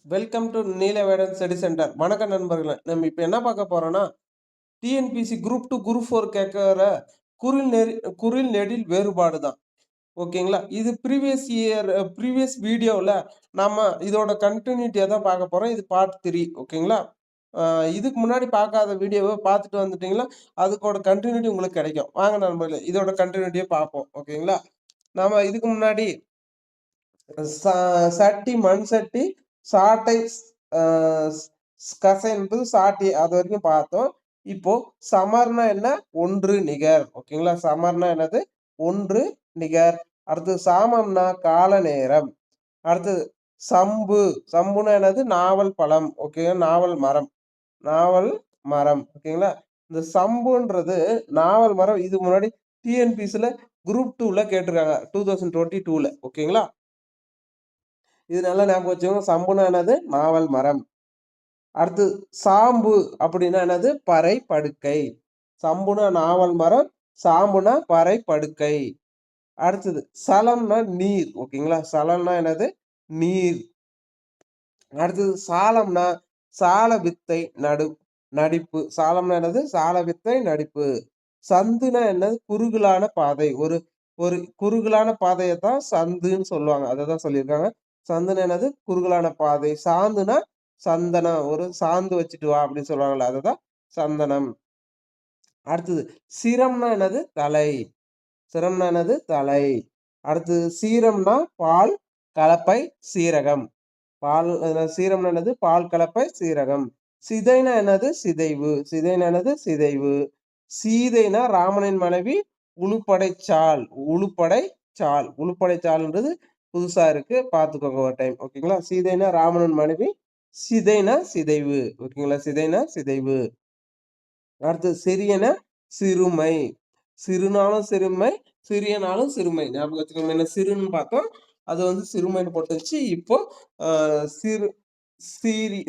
Welcome to Neelavedan study centre. வணக்கம் நண்பர்களே. நம்ம இப்போ என்ன பார்க்க போறோம்னா, டிஎன்பிசி குரூப் 2 குரூப் 4 கேட்கிற குரில் நெறி குரில் நெடில் வேறுபாடு தான். ஓகேங்களா? இது ப்ரீவியஸ் வீடியோல நம்ம இதோட கன்டினியூட்டியா தான் பார்க்க போறோம். இது பார்ட் 3 ஓகேங்களா? அ இதுக்கு முன்னாடி பார்க்காத வீடியோவ பார்த்துட்டு வந்துட்டீங்கன்னா, அதுக்கோட கன்டினியூட்டி உங்களுக்கு கிடைக்கும். வாங்க நண்பர்களே, இதோட கன்டினியூட்டிய பார்ப்போம். ஓகேங்களா? நாம இதுக்கு முன்னாடி ச சட்டி, மண் சட்டி, சாட்டை, அ கசை என்பது சாட்டி அது வரைக்கும் பார்த்தோம். இப்போ சமர்னா என்ன? ஒன்று நிகர். ஓகேங்களா? சமர்னா என்னது? ஒன்று நிகர். அடுத்தது சாமம்னா கால நேரம். அடுத்தது சம்பு. சம்புனா என்னது? நாவல் பழம். ஓகே. நாவல் மரம். நாவல் மரம். ஓகேங்களா? இந்த சம்புன்றது நாவல் மரம். இது முன்னாடி டிஎன்பிசில குரூப் 2ல கேட்டிருக்காங்க. 2022ல. ஓகேங்களா? இது நல்லா ஞாபகம் வச்சுக்கோங்க. சம்புனா என்னது? நாவல் மரம். அடுத்து சாம்பு அப்படின்னா என்னது? பறை படுக்கை. சம்புனா நாவல் மரம். சாம்புனா பறை படுக்கை. அடுத்தது சலம்னா நீர். ஓகேங்களா? சலம்னா என்னது? நீர். அடுத்தது சாலம்னா சால வித்தை நடிப்பு. சாலம்னா என்னது? சால வித்தை நடிப்பு. சந்துனா என்னது? குறுகலான பாதை. ஒரு ஒரு குறுகலான பாதையத்தான் சந்துன்னு சொல்லுவாங்க. அததான் சொல்லியிருக்காங்க. சந்துனா என்னது? குறுகலான பாதை. சாந்துனா சந்தனம். ஒரு சாந்து வச்சுட்டு வா அப்படின்னு சொல்லுவாங்கல்ல. அதுதான் சந்தனம். அடுத்தது சிரம்னா என்னது? தலை. சிரம்னா என்னது? தலை. அடுத்தது சீரம்னா பால், கலப்பை, சீரகம். சீரம்னா என்னது? பால், கலப்பை, சீரகம். சிதைனா என்னது? சிதைவு. சிதைனா என்னது? சிதைவு. சீதைனா ராமனின் மனைவி. உளுப்படைச்சால். உளுப்படைச்சால். உளுப்படைச்சால்ன்றது புதுசா இருக்கு. பார்த்துக்கோங்க ஒரு டைம். ஓகேங்களா? சீதைனா ராமனின் மனைவி. சிதைனா சிதைவு. ஓகேங்களா? சிதைனா சிதைவு. அடுத்தது சிறியன சிறுமை. சிறுனாலும் சிறுமை, சிறியனாலும் சிறுமை. ஞாபகம் வச்சுக்கோங்க. என்ன சிறுன்னு பார்த்தோம். அது வந்து சிறுமைன்னு போட்டுருச்சு. இப்போ அ சிறு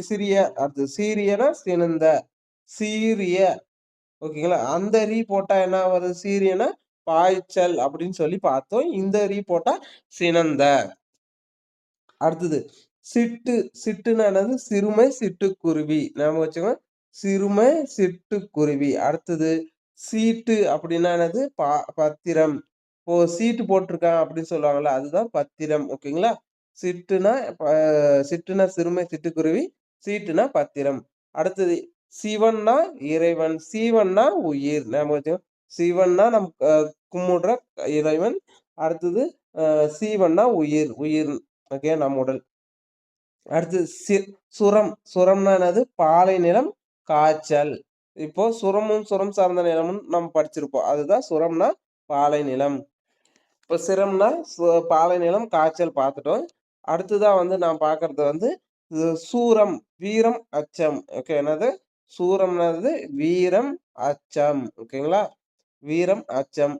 சிறிய அடுத்தது சீரியனா சினந்த. சீரிய. ஓகேங்களா? அந்த போட்டா என்ன வருது? சீரியனா பாய்ச்சல் அப்படின்னு சொல்லி பார்த்தோம். இந்த போட்டா சினந்த. அடுத்தது சிட்டு. சிட்டுன்னா என்னது? சிறுமை, சிட்டுக்குருவி. ஞாபகம் வச்சுக்கோங்க. சிறுமை, சிட்டுக்குருவி. அடுத்தது சீட்டு அப்படின்னா என்னது? பத்திரம். இப்போ சீட்டு போட்டிருக்கான் அப்படின்னு சொல்லுவாங்கல்ல. அதுதான் பத்திரம். ஓகேங்களா? சிட்டுனா ப சிட்டுனா சிறுமை, சிட்டுக்குருவி. சீட்டுனா பத்திரம். அடுத்தது சிவன்னா இறைவன். சீவன்னா உயிர். ஞாபகம் வச்சுக்கோங்க. சிவன்னா நம் கும்பிடுற இறைவன். அடுத்தது சீவன்னா உயிர். உயிர். ஓகே. நம் உடல். அடுத்து சுரம். சுரம்னா என்னது? பாலை நிலம், காய்ச்சல். இப்போ சுரம் சார்ந்த நிலம்னு நம்ம படிச்சிருப்போம். அதுதான் சுரம்னா பாலை நிலம். இப்போ சிரம்னா பாலை நிலம், காய்ச்சல் பார்த்துட்டோம். அடுத்ததா வந்து நான் பார்க்கறது வந்து சூரம். வீரம், அச்சம். ஓகே. என்னது? சூரம்னாது வீரம், அச்சம். ஓகேங்களா? வீரம், அச்சம்.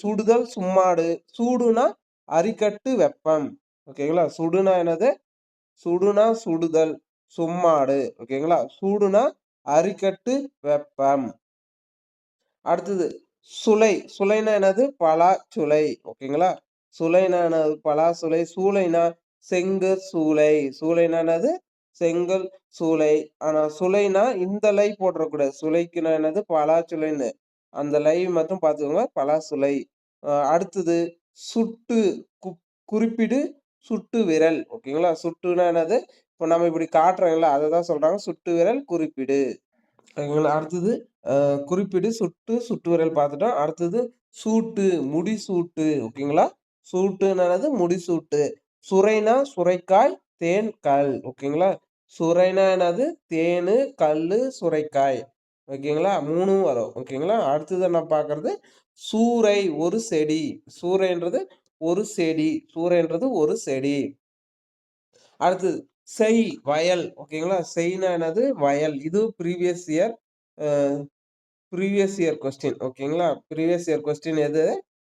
சுடுதல், சும்மாடு. சூடுனா அரிக்கட்டு வெப்பம். ஓகேங்களா? சுடுனா என்னது? சுடுனா சுடுதல், சும்மாடு. ஓகேங்களா? சூடுனா அரிக்கட்டு வெப்பம். அடுத்தது சுளை. சுளைனா என்னது? பலாச்சுளை. ஓகேங்களா? சுளைனா என்னது? பலாசுளை. சூளைனா செங்கல் சூளை. சூளைனா என்னது? செங்கல் சூளை. ஆனா சுளைனா இந்த லை போட்டுறக்கூடாது. சுளைக்குன்னா என்னது? பலாச்சுளைன்னு. அந்த லை மட்டும் பார்த்துக்கோங்க. பலாசுளை. அடுத்தது சுட்டு. கு குறிப்பிடு, சுட்டு விரல். ஓகேங்களா? சுட்டுனா என்னது? இப்ப நம்ம இப்படி காட்டுறோம்ல, அததான் சொல்றாங்க. சுட்டு விரல், குறிப்பிடு. ஓகேங்களா? அடுத்தது குறிப்பிடு, சுட்டு, சுட்டு விரல் பார்த்துட்டோம். அடுத்தது சூட்டு, முடிசூட்டு. ஓகேங்களா? சூட்டுன்னா என்னது? முடிசூட்டு. சுரைனா சுரைக்காய், தேன், கல். ஓகேங்களா? சுரைனா என்னது? தேனு, கல்லு, சுரைக்காய். ஓகேங்களா? 3ம் வரும். ஓகேங்களா? அடுத்தது நான் பார்க்கறது சூரை, ஒரு செடி. சூரைன்றது ஒரு செடி. சூரைன்றது ஒரு செடி. அடுத்தது வயல். ஓகேங்களா? செய்னா என்னது? வயல். இது அ ப்ரீவியஸ் இயர் கொஸ்டின். ஓகேங்களா? ப்ரீவியஸ் இயர் கொஸ்டின் எது?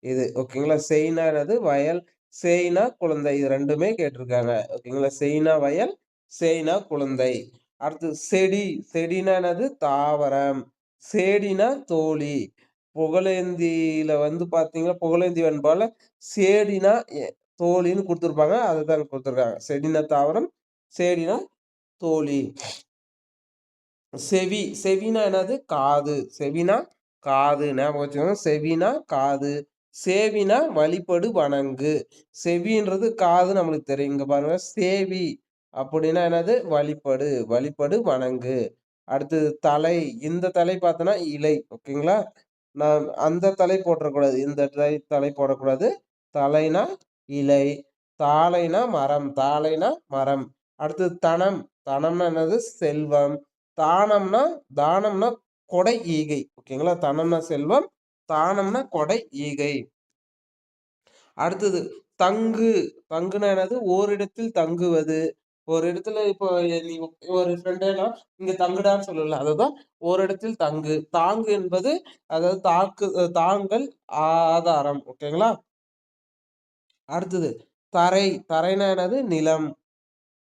இது. ஓகேங்களா? செய்னா என்னது? வயல். சேய்னா குழந்தை. இது 2மே கேட்டிருக்காங்க. ஓகேங்களா? செய்னா வயல், சேய்னா குழந்தை. அடுத்தது செடி. செடினா என்னது? தாவரம். சேடினா தோழி. புகழேந்தியில வந்து பார்த்தீங்கன்னா, புகழேந்தி வெண்பால சேடினா தோழின்னு குடுத்துருப்பாங்க. அதுதான் குடுத்துருக்காங்க. செடினா தாவரம், சேடினா தோழி. செவி, செவினா என்னது? காது. செவினா காது. ஞாபகம் வச்சுக்கோங்க. செவினா காது. சேவினா வழிபடு, வணங்கு. செவின்றது காது நம்மளுக்கு தெரியும். இங்க பாருங்க. சேவி அப்படின்னா என்னது? வழிபடு, வழிபடு, வணங்கு. அடுத்தது தலை. இந்த தலை பார்த்தோன்னா இலை. ஓகேங்களா? நான் அந்த தலை போட்றக்கூடாது. இந்த தலை போடக்கூடாது. தலைனா இலை. தாளைனா மரம். தாளைனா மரம். அடுத்தது தனம். தனம்னா என்னது? செல்வம். தானம்னா தானம்னா கொடை ஈகை. ஓகேங்களா? தனம்னா செல்வம். தானம்னா கொடை ஈகை. அடுத்தது தங்கு. தங்குனா என்னது? ஓரிடத்தில் தங்குவது. ஒரு இடத்துல இப்போ நீ ஒரு ஃப்ரெண்டேனா இங்க தங்குடான்னு சொல்லல. அதுதான் ஓரிடத்தில் தங்கு. தாங்கு என்பது அதாவது தாங்கல், ஆதாரம். ஓகேங்களா? அடுத்தது தரை. தரைனா என்னது? நிலம்.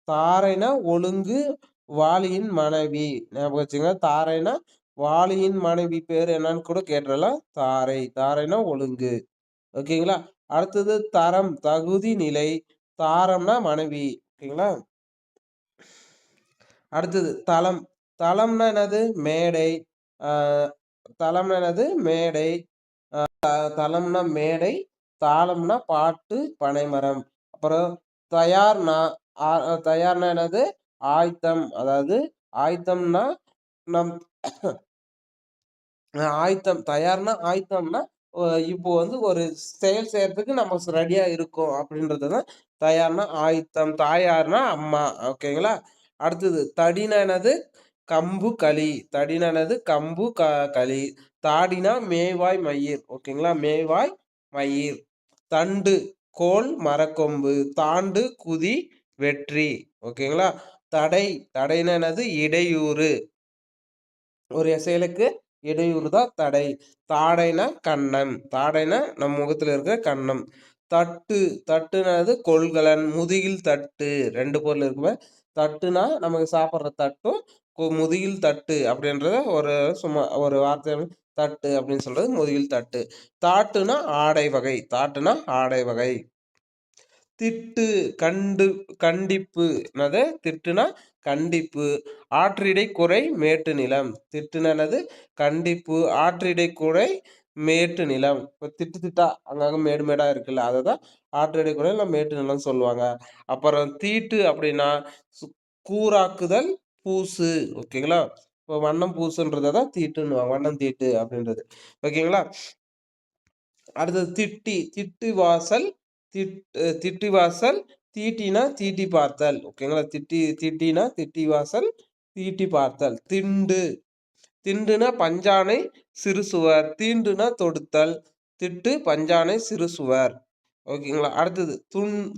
தாரைனா ஒழுங்கு, வாலியின் மனைவி. ஞாபகம் வச்சுங்க. தாரைனா வாலியின் மனைவி பேரு என்னன்னு கூட கேட்டுறலாம். தாரை. தாரைனா ஒழுங்கு. ஓகேங்களா? அடுத்தது தரம், தகுதி, நிலை. தாரம்னா மனைவி. ஓகேங்களா? அடுத்தது தலம். தலம்னா என்னது? மேடை. ஆ தலம்னா என்னது? மேடை. தலம்னா மேடை. தாளம்னா பாட்டு, பனைமரம். அப்புறம் தயார்னா தயார்னா என்னது? ஆயத்தம். அதாவது ஆயத்தம்னா நம் ஆயத்தம். தயார்னா ஆயத்தம்னா, இப்போ வந்து ஒரு செயல் செய்யறதுக்கு நம்ம ரெடியா இருக்கோம் அப்படின்றது தான் தயார்னா ஆயத்தம். தாயார்னா அம்மா. ஓகேங்களா? அடுத்தது தடினா என்னது? கம்பு, களி. தடினா என்னது? கம்பு, களி. தாடினா மேய்வாய் மயிர். ஓகேங்களா? மேய்வாய் மயிர். தண்டு கோல், மரக்கொம்பு. தாண்டு குதி, வெற்றி. ஓகேங்களா? தடை. தடைனா என்னது? இடையூறு. ஒரு செயலுக்கு இடையூறு தான் தடை. தாடைனா கன்னம். தாடைனா நம் முகத்துல இருக்கிற கன்னம். தட்டு. தட்டுனாது கொள்கலன், முதுகில் தட்டு. 2 பொருள் இருக்குமே. தட்டுனா நமக்கு சாப்பிடுற தட்டும், முதுகில் தட்டு அப்படின்றத ஒரு சும்மா ஒரு வார்த்தை தட்டு அப்படின்னு சொல்றது முதுகில் தட்டு. தாட்டுனா ஆடை வகை. தாட்டுனா ஆடை வகை. திட்டு கண்டிப்பு. என்னது? திட்டுனா கண்டிப்பு. ஆற்றிடை குறை, மேட்டு நிலம். திட்டுனா என்னது? கண்டிப்பு. ஆற்றிடை குறை, மேட்டு நிலம். இப்போ திட்டு திட்டா அங்கங்க மேடு மேடா இருக்குல்ல, அததான் ஆற்றிடை குறை இல்ல மேட்டு நிலம்னு சொல்லுவாங்க. அப்புறம் தீட்டு அப்படின்னா கூராக்குதல், பூசு. ஓகேங்களா? இப்போ வண்ணம் பூசுன்றத தான் தீட்டுன்னுவாங்க. வண்ணம் தீட்டு அப்படின்றது. ஓகேங்களா? அடுத்தது திட்டி. திட்டு வாசல். திட்டி வாசல். தீட்டினா தீட்டி பார்த்தல். ஓகேங்களா? திட்டினா திட்டி வாசல். தீட்டி பார்த்தல். திண்டு. திண்டுனா பஞ்சானை, சிறுசுவர். தீண்டுனா தொடுத்தல். திட்டு பஞ்சானை, சிறுசுவர். ஓகேங்களா? அடுத்தது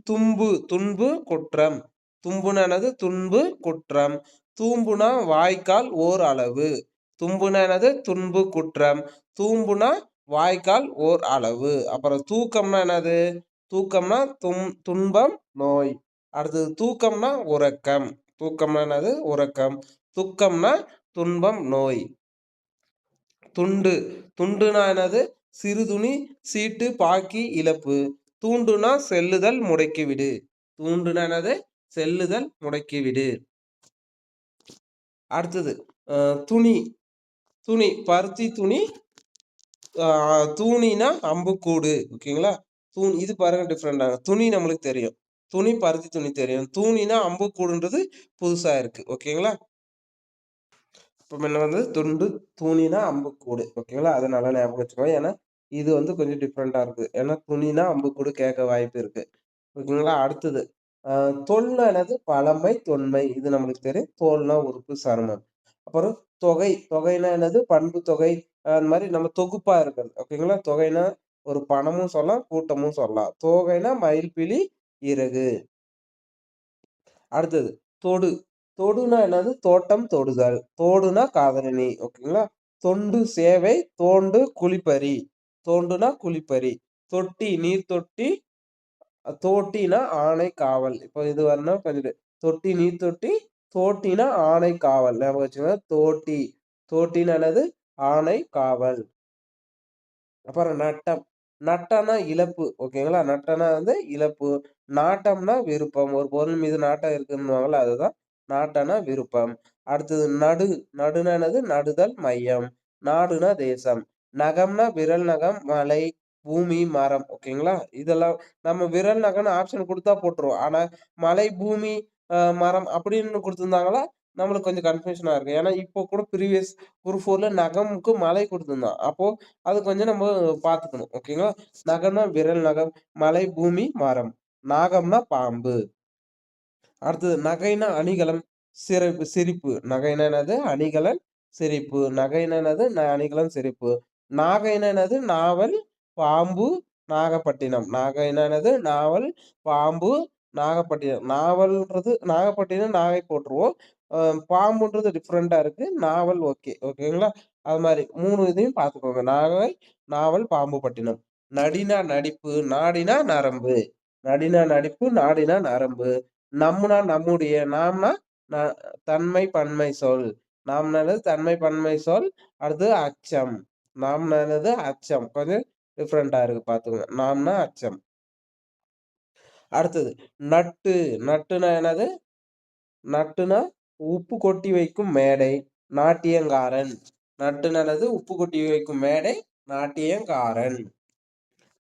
தும்பு. துன்பு, குற்றம். தும்புனா என்னது? துன்பு, குற்றம். தூம்புனா வாய்க்கால், ஓர் அளவு. தும்புனா என்னது? துன்பு, குற்றம். தூம்புனா வாய்க்கால், ஓர் அளவு. அப்புறம் தூக்கம்னா என்னது? தூக்கம்னா துன்பம், நோய். அடுத்தது தூக்கம்னா உறக்கம். தூக்கம்னா என்னது? உறக்கம். துக்கம்னா துன்பம், நோய். துண்டு. துண்டுனா என்னது? சிறுதுணி, சீட்டு, பாக்கி, இழப்பு. தூண்டுனா செல்லுதல், முடக்கிவிடு. தூண்டுனா என்னது? செல்லுதல், முடக்கிவிடு. அடுத்தது துணி. துணி பருத்தி துணி. தூணினா அம்புக்கூடு. ஓகேங்களா? இது பாருங்க டிஃப்ரெண்டா. துணி நம்மளுக்கு தெரியும். துணி பருத்தி துணி தெரியும். தூணினா அம்புக்கூடுன்றது புதுசா இருக்கு. ஓகேங்களா? இப்போ முன்ன வந்து துண்டு, தூணினா அம்புக்கூடு. ஓகேங்களா? அத நல்லா ஞாபகம் வச்சுக்கோங்க. ஏன்னா, இது வந்து கொஞ்சம் டிஃப்ரெண்டா இருக்கு. ஏன்னா, துணினா அம்புக்கூடு கேட்க வாய்ப்பு இருக்கு. ஓகேங்களா? அடுத்தது தொல்னா என்னது? பழமை, தொன்மை. இது நம்மளுக்கு தெரியும். தோல்னா உறுப்பு, சருமம். அப்புறம் தொகை. தொகைனா என்னது? பண்பு தொகை. அந்த மாரி நம்ம தொகுப்பா இருக்கிறது. ஓகேங்களா? தொகைனா ஒரு பணமும் சொல்லலாம், கூட்டமும் சொல்லலாம். தோகைனா மயில்பிலி, இறகு. அடுத்தது தொடு. தொடுனா என்னது? தோட்டம், தொடுதல். தோடுனா காதலனி. ஓகேங்களா? தொண்டு சேவை, தோண்டு குழிப்பறி. தோண்டுனா குழிப்பறி. தொட்டி நீர் தொட்டி. தோட்டினா ஆனை காவல். இப்போ இது வரணும் கொஞ்சம் தொட்டி நீர் தொட்டி. தோட்டினா ஆனை காவல். ஞாபகம் வச்சுக்கோங்க. தோட்டி. தோட்டினா என்னது? ஆனை காவல். அப்புறம் நட்டம். நட்டம்னா இழப்பு. ஓகேங்களா? நட்டம்னா வந்து இழப்பு. நாட்டம்னா விருப்பம். ஒரு பொருள் மீது நாட்டம் இருக்குன்னுவாங்கல்ல, அதுதான் நாட்டம்னா விருப்பம். அடுத்தது நடுனா என்னது? நடுதல், மையம். நாடுனா தேசம். நகம்னா விரல் நகம், மலை, பூமி, மரம். ஓகேங்களா? இதெல்லாம் நம்ம விரல் நகம்னு ஆப்ஷன் குடுத்தா போட்டுருவோம். ஆனா, மலை, பூமி, மரம் அப்படின்னு குடுத்திருந்தாங்களா, நம்மளுக்கு கொஞ்சம் கன்ஃப்யூஷனா இருக்கும். ஏன்னா, இப்போ கூட ப்ரீவியஸ் குரூப் 4ல நகம்க்கு மலை குடுத்திருந்தான். அப்போ அது கொஞ்சம் நம்ம பார்த்துக்கணும். ஓகேங்களா? நகம்னா விரல் நகம், மலை, பூமி, மரம். நாகம்னா பாம்பு. அடுத்தது நகைனா அணிகலன், சிரிப்பு. நகைனா என்னது? அணிகலன், சிரிப்பு. நகைனா என்னது? அணிகலன், சிரிப்பு. நாகைனா என்னது? நாவல், பாம்பு, நாகப்பட்டினம். நாகைனா என்னது? நாவல், பாம்பு, நாகப்பட்டினம். நாவல்ன்றது நாகப்பட்டினம், நாகை போட்டுருவோம். அ பாம்புன்றது டிஃபரெண்ட்டா இருக்கு. நாவல் ஓகே. ஓகேங்களா? அது மாரி 3 இதையும் பார்த்துக்கோங்க. நாகை, நாவல், பாம்பு, பட்டினம். நடினா நடிப்பு, நாடினா நரம்பு. நடினா நடிப்பு, நாடினா நரம்பு. நம்முனா நம்முடைய, நாம்னா ந தன்மை பன்மை சொல். நாம்னா என்னது? தன்மை பன்மை சொல். அடுத்தது அச்சம். நாம்னா என்னது? அச்சம். கொஞ்சம் டிஃபரெண்ட்டா இருக்கு பார்த்துக்கோங்க. நாம்னா அச்சம். அடுத்தது நட்டு. நட்டுனா என்னது? நட்டுனா உப்பு கொட்டி வைக்கும் மேடை, நாட்டியங்காரன். நட்டுனா என்னது? உப்பு கொட்டி வைக்கும் மேடை, நாட்டியங்காரன்.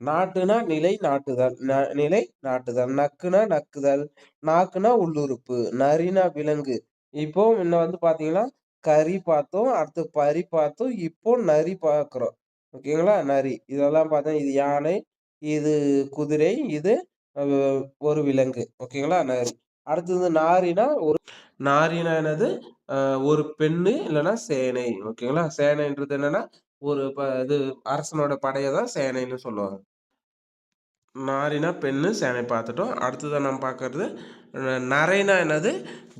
நாட்டுனா நிலை நாட்டுதல். நிலை நாட்டுதல். நக்குனா நக்குதல். நாக்குனா உள்ளுறுப்பு. நரினா விலங்கு. இப்போ முன்ன வந்து பார்த்தீங்கன்னா, கரி பார்த்தோம். அடுத்து பரி பார்த்தோம். இப்போ நரி பார்க்குறோம். ஓகேங்களா? நரி. இதெல்லாம் பார்த்தா இது யானை, இது குதிரை, இது அ ஒரு விலங்கு. ஓகேங்களா? நரி. அடுத்தது நாரினா என்னது? அ ஒரு பெண்ணு இல்லன்னா சேனை. ஓகேங்களா? சேனைன்றது என்னன்னா, ஒரு இது அரசனோட படைய தான் சேனைன்னு சொல்லுவாங்க. நாரினா பெண்ணு, சேனை பார்த்துட்டோம். அடுத்ததா நம்ம பார்க்கறது நரைனா என்னது?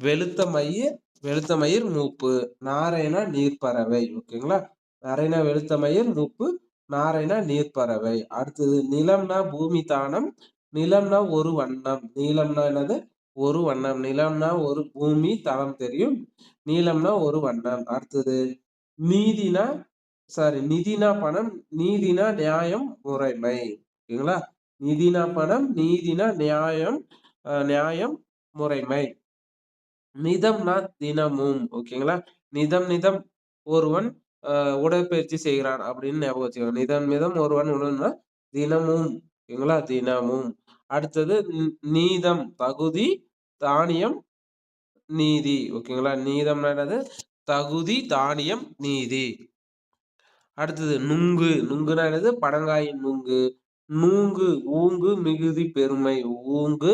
வெளுத்த மயிர், வெளுத்த மயிர் மூப்பு. நாரைனா நீர்ப்பறவை. ஓகேங்களா? நரைனா வெளுத்த மயிர் மூப்பு. நாரைனா நீர்ப்பறவை. அடுத்தது நிலம்னா பூமி தானம். நிலம்னா ஒரு வண்ணம். நீலம்னா என்னது? ஒரு வண்ணம். நிலம்னா ஒரு பூமி, தளம் தெரியும். நீலம்னா ஒரு வண்ணம். அடுத்தது நீதினா நிதினா பணம். நீதினா நியாயம், முறைமை. ஓகேங்களா? நிதினா பணம், நீதினா நியாயம், நியாயம், முறைமை. நிதம்னா தினமும். ஓகேங்களா? நிதம் ஒருவன் உடற்பயிற்சி செய்கிறான் அப்படின்னு ஞாபகம் வச்சுக்கோங்க. நிதம் ஒருவன் உடல்னா தினமும். ஓகேங்களா? தினமும். அடுத்தது நீதம் தகுதி, தானியம், நீதி. ஓகேங்களா? நீதம்னா என்னது? தகுதி, தானியம், நீதி. அடுத்தது நுங்குனா என்னது? படங்காயின் நுங்கு. நூங்கு, ஊங்கு, மிகுதி, பெருமை. ஊங்கு,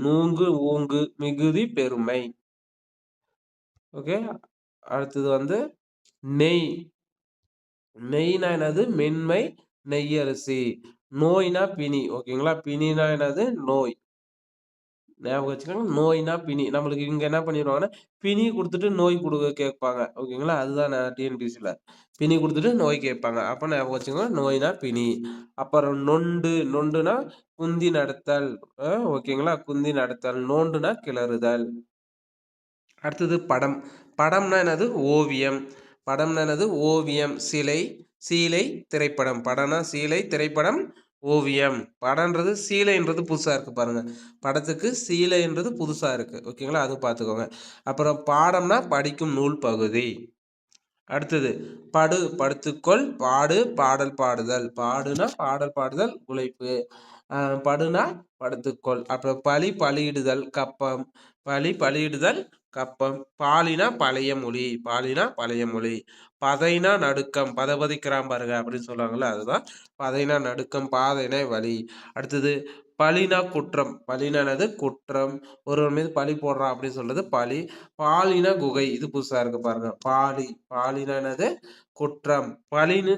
நூங்கு, ஊங்கு, மிகுதி, பெருமை. ஓகே. அடுத்தது வந்து நெய். நெய்னா என்னது? மென்மை, நெய்யரிசி. நோய்னா பிணி. ஓகேங்களா? பிணினா என்னது? நோய். ஞாபகம் வச்சுக்கோங்க. நோய்னா பிணி. நம்மளுக்கு இங்க என்ன பண்ணிருவாங்கன்னா, பிணி குடுத்துட்டு நோய் கேட்பாங்க. ஓகேங்களா? அதுதான் டிஎன்பிசில. பிணி குடுத்துட்டு நோய் கேட்பாங்க. அப்ப ஞாபகம் வச்சுக்கோங்க. நோய்னா பிணி. அப்புறம் நொண்டுனா குந்தி நடத்தல். ஓகேங்களா? குந்தி நடத்தல். நோண்டுனா கிளறுதல். அடுத்தது படம். படம்னா என்னது? ஓவியம். படம்னா என்னது? ஓவியம். சீலை, திரைப்படம். படம்னா சீலை, திரைப்படம், ஓவியம். படம்ன்றது சீலைன்றது புதுசா இருக்கு பாருங்க. படத்துக்கு சீலைன்றது புதுசா இருக்கு. ஓகேங்களா? அது பார்த்துக்கோங்க. அப்புறம் பாடம்னா படிக்கும் நூல் பகுதி. அடுத்தது படுத்துக்கொள், பாடு, பாடல் பாடுதல். பாடுனா பாடல் பாடுதல், உழைப்பு. படுனா படுத்துக்கொள். அப்புறம் பலியிடுதல், கப்பம். பலியிடுதல், கப்பம். பாலினா பழைய மொழி. பழைய மொழி. பதைனா நடுக்கம். பதபதிக்கிறான் பாருங்க அப்படின்னு சொல்லுவாங்கல்ல, அதுதான் பதைனா நடுக்கம், பாதைனா வலி. அடுத்தது பழினா குற்றம். பழினா என்னது? குற்றம். ஒருவர் மீது பழி போடுறான் அப்படின்னு சொல்றது பழி. பாலினா குகை. இது புதுசா இருக்கு பாருங்க. பாலினா என்னது? குற்றம். பழின்னு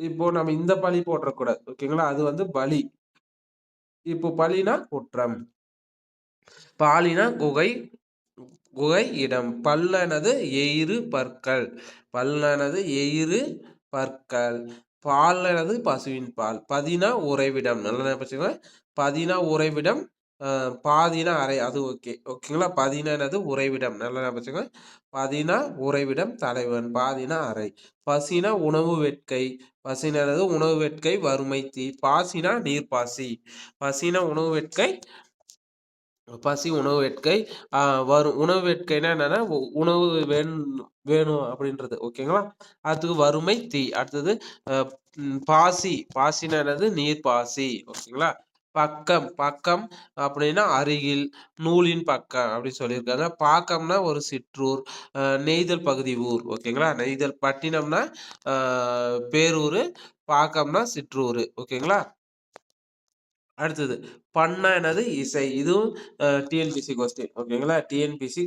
இப்போ நம்ம இந்த பழி போட்டுறக்கூடாது. ஓகேங்களா? அது வந்து பலி. இப்போ பழினா குற்றம். பாலினா குகை இடம். பல்லனது எயிறு பற்கள். பல்லனது எயிறு பற்கள். பால்லனது பசுவின் பால். பதினா உறைவிடம். நல்லா ஞாபகம் வச்சுக்கோங்க. பதினா உறைவிடம். பாதினா அறை அது ஓகே. ஓகேங்களா? பதினா என்னது? உறைவிடம். நல்லா ஞாபகம் வச்சுக்கோங்க. பதினா உறைவிடம், தலைவன். பாதினா அறை. பசினா உணவு வேட்கை. பசினா என்னது? உணவு வேட்கை, வறுமை, தீ. பாசினா நீர்ப்பாசி. பசினா உணவு வேட்கை, பசி உணவு வேட்கை. வரும் உணவு வேட்கைன்னா என்னன்னா, உணவு வேணும் அப்படின்றது. ஓகேங்களா? அடுத்தது வறுமை, தீ. அடுத்தது அ பாசி. பாசின்னா என்னது? நீர் பாசி. ஓகேங்களா? பக்கம். பக்கம் அப்படின்னா அருகில், நூலின் பக்கம் அப்படின்னு சொல்லியிருக்காங்க. பாக்கம்னா ஒரு சிற்றூர், நெய்தல் பகுதி ஊர். ஓகேங்களா? நெய்தல் பட்டினம்னா அ பேரூரு, பாக்கம்னா சிற்றூரு. ஓகேங்களா? அடுத்தது பண்ணா என்னது? இசை. இதுவும் டிஎன்பிசி கொஸ்டின். ஓகேங்களா? TNPSC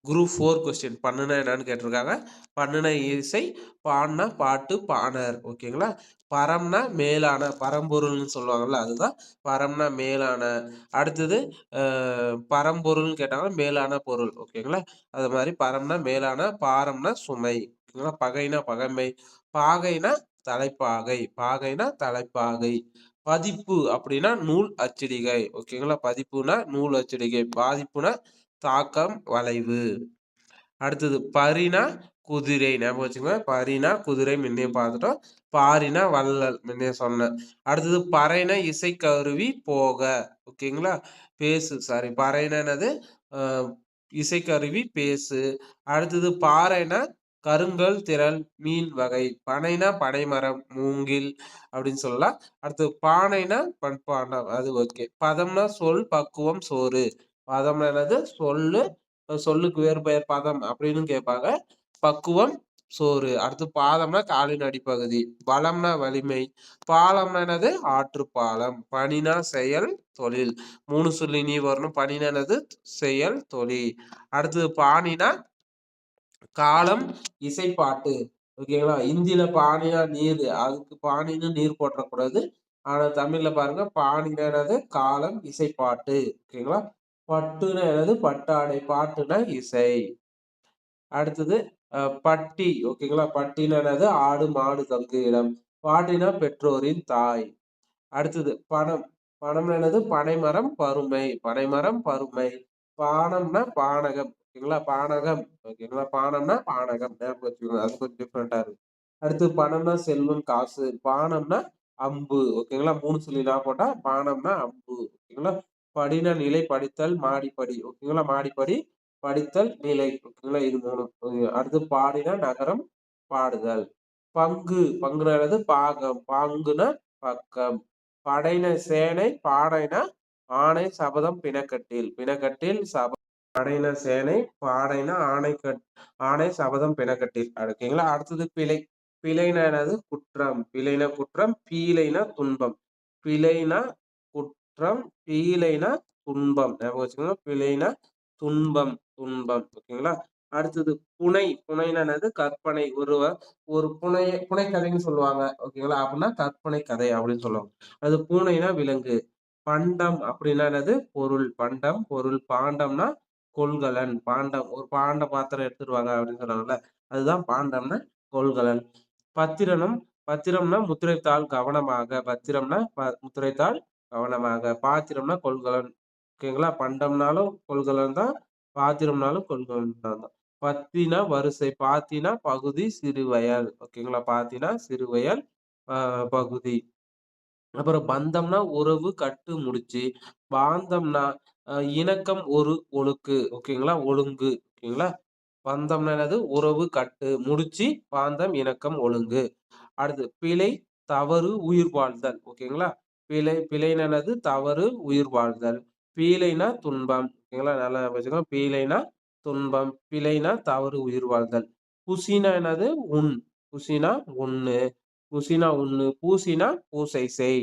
group 4 question. பண்ணுனா என்னன்னு கேட்டிருக்காங்க. பண்ணுனா இசை, பாடுனா பாட்டு, பாணர். ஓகேங்களா? பரம்னா மேலான, பரம்பொருள்னு சொல்லுவாங்கல்ல, அதுதான் பரம்னா மேலான. அடுத்தது அ பரம்பொருள்னு கேட்டாங்கன்னா மேலான பொருள். ஓகேங்களா? அது மாரி பரம்னா மேலான, பாரம்னா சுமை. ஓகேங்களா? பகைனா பகைமை, பாகைனா தலைப்பாகை, பாகைனா தலைப்பாகை. பதிப்பு அப்படின்னா நூல் அச்சிடிகை. ஓகேங்களா? பதிப்புனா நூல் அச்சிடிகை. பாதிப்புனா தாக்கம், வளைவு. அடுத்தது பரினா குதிரை. ஞாபகம் வச்சுக்கோங்க. பரினா குதிரை முன்னயே பார்த்துட்டோம். பாரினா வள்ளல் முன்னயே சொன்னேன். அடுத்தது பறைனா இசைக்கருவி போக. ஓகேங்களா? பேசு சாரி பறைனா என்னது? அ இசைக்கருவி பேசு. அடுத்தது பாறைனா கருங்கல் திரள் மீன் வகை. பனைனா பனைமரம், மூங்கில் அப்படின்னு சொல்லலாம். அடுத்து பானைனா பண்பாண்டம். அது ஓகே. பதம்னா சொல், பக்குவம், சோறு. பதம்னா என்னது? சொல்லுக்கு வேறு பெயர் பதம் அப்படின்னு கேட்பாங்க. பக்குவம், சோறு. அடுத்து பாதம்னா காலின் அடிப்பகுதி. பலம்னா வலிமை. பாலம்னா என்னது? ஆற்றுப்பாலம். பணினா செயல், தொழில். 3 சொல்லி நீ வரணும். பணினா என்னது? செயல், தொழில். அடுத்தது பாணினா காலம், இசைப்பாட்டு. ஓகேங்களா? இந்தியில பானினா நீர். அதுக்கு பானின்னு நீர் போட்றக்கூடாது. ஆனா தமிழ்ல பாருங்க, பானினா என்னது? காலம், இசைப்பாட்டு. ஓகேங்களா? பட்டுனா என்னது? பட்டாடை. பாட்டுனா இசை. அடுத்தது பட்டி. ஓகேங்களா? பட்டினா என்னது? ஆடு, மாடு தங்கும் இடம். பாட்டினா பெற்றோரின் தாய். அடுத்தது பனம். பனம்னா என்னது? பனைமரம், பருமை. பனைமரம், பருமை. பானம்னா பானகம். ஓகேங்களா? பானகம். ஓகேங்களா? பானம்னா பானகம். ஞாபகம் வச்சுக்கோங்க. அது கொஞ்சம் டிஃபரெண்டா இருக்கு. அடுத்து பணம்னா செல்வம், காசு. பானம்னா அம்பு. ஓகேங்களா? 3 சொல்லி போட்டா பானம்னா அம்பு. ஓகேங்களா? படினா நிலை, படித்தல், மாடிப்படி. ஓகேங்களா? மாடிப்படி, படித்தல், நிலை. ஓகேங்களா? இது 3. அடுத்து பாடினா நகரம், பாடுதல். பங்கு. பங்குனா என்னது? பாகம். பாங்குனா பக்கம். படைன சேனை, பாடைனா ஆணை, சபதம், பிணக்கட்டில். பிணக்கட்டில், படைன சேனை, பாடைனா ஆணை, சபதம், பிணக்கட்டில். ஓகேங்களா? அடுத்தது பிழை. பிழைனா என்னது? குற்றம். பிழைனா குற்றம், பீழைனா துன்பம். பிழைனா குற்றம், பீழைனா துன்பம். ஞாபகம் வச்சுக்கோங்க. பிழைனா துன்பம், துன்பம். ஓகேங்களா? அடுத்தது புனை. புனைனா என்னது? கற்பனை. ஒரு புனைக்கதைன்னு சொல்லுவாங்க. ஓகேங்களா? அப்படின்னா கற்பனை கதை அப்படின்னு சொல்லுவாங்க. அது பூனைனா விலங்கு. பண்டம் அப்படின்னா என்னது? பொருள். பண்டம், பொருள். பாண்டம்னா கொள்கலன். பாண்டம் ஒரு பாண்ட பாத்திரம் எடுத்துட்டு வாங்க அப்படின்னு சொன்னாங்கல்ல. அதுதான் பாண்டம்னா கொள்கலன். பத்திரனும் பத்திரம்னா முத்திரைத்தாள் கவனமாக. பத்திரம்னா முத்திரைத்தாள் கவனமாக. பாத்திரம்னா கொள்கலன். ஓகேங்களா? பண்டம்னாலும் கொள்கலன் தான். பாத்திரம்னாலும் கொள்கலன் தான். பத்தினா வரிசை. பாத்தினா பகுதி, சிறுவயல். ஓகேங்களா? பாத்தினா சிறுவயல், பகுதி. அப்புறம் பந்தம்னா உறவு, கட்டு, முடிச்சு. பாந்தம்னா இணக்கம், ஒரு ஒழுக்கு. ஓகேங்களா? ஒழுங்கு. ஓகேங்களா? பந்தம்னா என்னது? உறவு, கட்டு, முடிச்சு, பாந்தம், இணக்கம், ஒழுங்கு. அடுத்து பிழை, தவறு, உயிர் வாழ்தல். ஓகேங்களா? பிழைனா என்னது? தவறு, உயிர் வாழ்தல். பீழைனா துன்பம். ஓகேங்களா? நல்லா வச்சுக்கோங்க. பீழைனா துன்பம். பிழைனா தவறு, உயிர் வாழ்தல். புசினா என்னது? உண். புசினா உண்ணு. புசினா உண்ணு. பூசினா பூசை செய்.